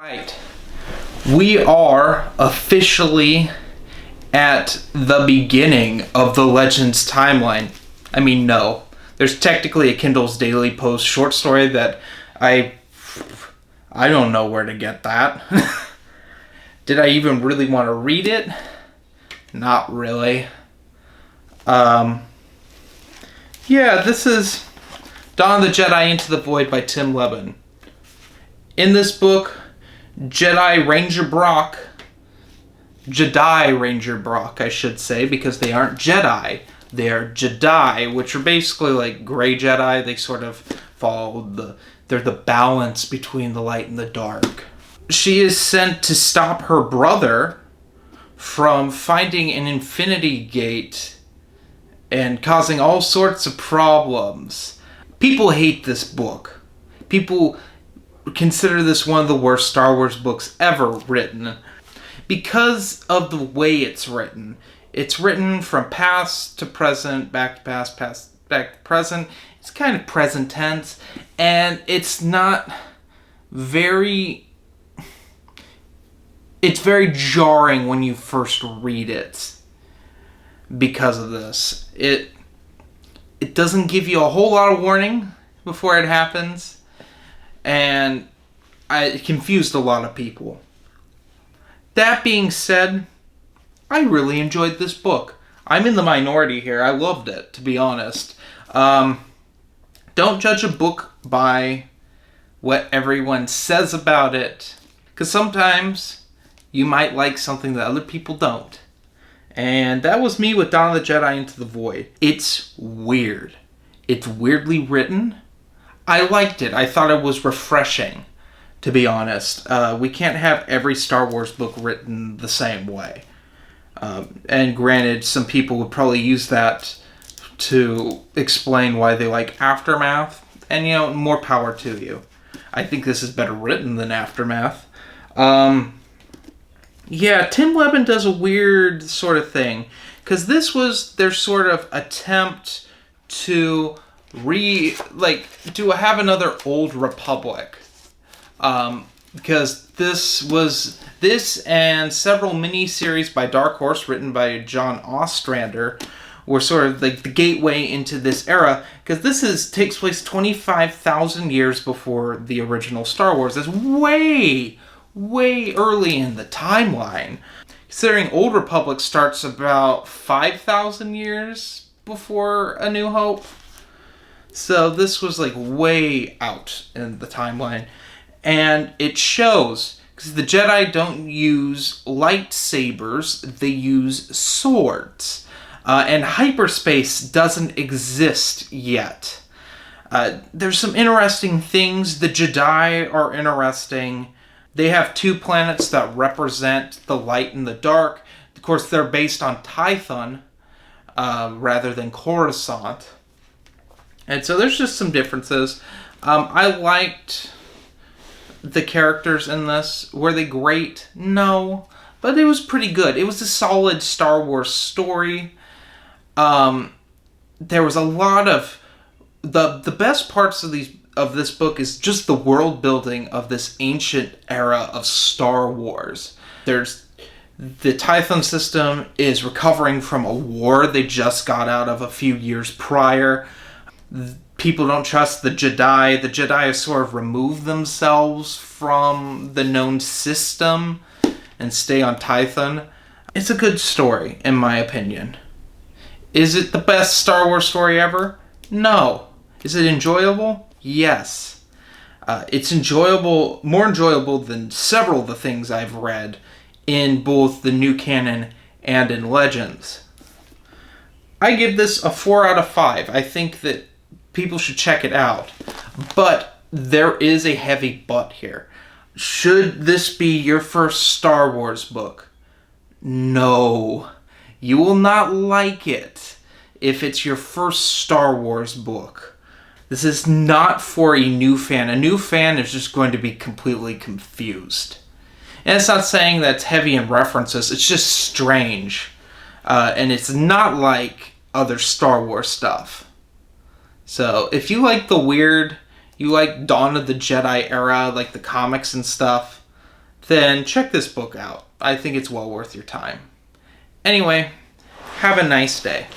Right. We are officially at the beginning of the Legends timeline. I mean, no. There's technically a Kindle's Daily Post short story that I don't know where to get that. Did I even really want to read it? Not really. Yeah, this is Dawn of the Jedi Into the Void by Tim Levin. In this book, Jedi Ranger Brock, I should say, because they aren't Jedi. They are Jedi, which are basically like gray Jedi. They sort of follow they're the balance between the light and the dark. She is sent to stop her brother from finding an infinity gate and causing all sorts of problems. People hate this book. People consider this one of the worst Star Wars books ever written because of the way it's written. It's written from past to present, back to past, back to present. It's kind of present tense, and it's very jarring when you first read it because of this. It doesn't give you a whole lot of warning before it happens, and it confused a lot of people. That being said, I really enjoyed this book. I'm in the minority here. I loved it, to be honest. Don't judge a book by what everyone says about it, because sometimes you might like something that other people don't. And that was me with Dawn of the Jedi Into the Void. It's weird. It's weirdly written. I liked it. I thought it was refreshing, to be honest. We can't have every Star Wars book written the same way. And granted, some people would probably use that to explain why they like Aftermath. And, more power to you. I think this is better written than Aftermath. Yeah, Tim Levin does a weird sort of thing. Because this was their sort of attempt to have another Old Republic. Because this and several mini-series by Dark Horse written by John Ostrander were sort of like the gateway into this era, because this takes place 25,000 years before the original Star Wars. It's way early in the timeline. Considering Old Republic starts about 5,000 years before A New Hope. So this was like way out in the timeline. And it shows, because the Jedi don't use lightsabers, they use swords. And hyperspace doesn't exist yet. There's some interesting things. The Jedi are interesting. They have 2 planets that represent the light and the dark. Of course, they're based on Tython rather than Coruscant. And so there's just some differences. I liked the characters in this. Were they great? No. But it was pretty good. It was a solid Star Wars story. There was a lot of... The best parts of this book is just the world building of this ancient era of Star Wars. The Tython system is recovering from a war they just got out of a few years prior. People don't trust the Jedi. The Jedi have sort of removed themselves from the known system and stay on Tython. It's a good story, in my opinion. Is it the best Star Wars story ever? No. Is it enjoyable? Yes. It's enjoyable, more enjoyable than several of the things I've read in both the new canon and in Legends. I give this a 4 out of 5. I think that people should check it out. But there is a heavy but here. Should this be your first Star Wars book? No. You will not like it if it's your first Star Wars book. This is not for a new fan. A new fan is just going to be completely confused. And it's not saying that it's heavy in references. It's just strange. And it's not like other Star Wars stuff. So if you like the weird, you like Dawn of the Jedi era, like the comics and stuff, then check this book out. I think it's well worth your time. Anyway, have a nice day.